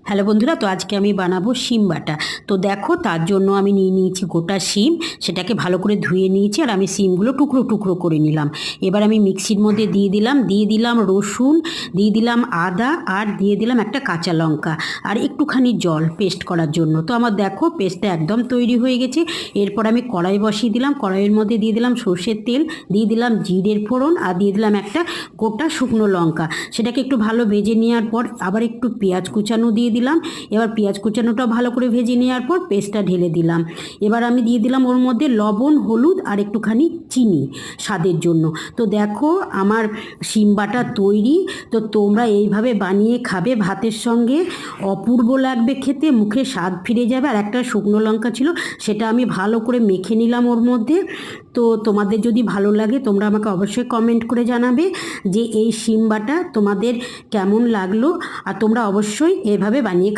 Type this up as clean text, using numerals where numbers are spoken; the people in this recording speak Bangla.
হ্যালো বন্ধুরা, তো আজকে আমি বানাবো শিম বাটা। তো দেখো, তার জন্য আমি নিয়ে নিয়েছি গোটা শিম। সেটাকে ভালো করে ধুয়ে নিয়েছি, আর আমি শিমগুলো টুকরো টুকরো করে নিলাম। এবার আমি মিক্সির মধ্যে দিয়ে দিলাম রসুন, দিয়ে দিলাম আদা, আর দিয়ে দিলাম একটা কাঁচা লঙ্কা, আর একটুখানি জল পেস্ট করার জন্য। তো আমার দেখো পেস্টটা একদম তৈরি হয়ে গেছে। এরপর আমি কড়াই বসিয়ে দিলাম, কড়াইয়ের মধ্যে দিয়ে দিলাম সর্ষের তেল, দিয়ে দিলাম জিরের ফোড়ন, আর দিয়ে দিলাম একটা গোটা শুকনো লঙ্কা। সেটাকে একটু ভালো ভেজে নেওয়ার পর আবার একটু পেঁয়াজ কুচানো দিয়ে দিলাম। এবার পেঁয়াজ কুচানোটা ভালো করে ভেজে নেওয়ার পর পেস্টটা ঢেলে দিলাম। এবার আমি দিয়ে দিলাম ওর মধ্যে লবণ, হলুদ আর একটুখানি চিনি স্বাদের জন্য। তো দেখো আমার শিম বাটা তৈরি। তো তোমরা এইভাবে বানিয়ে খাবে ভাতের সঙ্গে, অপূর্ব লাগবে খেতে, মুখে স্বাদ ফিরে যাবে। আর একটা শুকনো লঙ্কা ছিল, সেটা আমি ভালো করে মেখে নিলাম ওর মধ্যে। তো তোমাদের যদি ভালো লাগে তোমরা আমাকে অবশ্যই কমেন্ট করে জানাবে যে এই শিম বাটা তোমাদের কেমন লাগলো। আর তোমরা অবশ্যই এভাবে বানিয়ে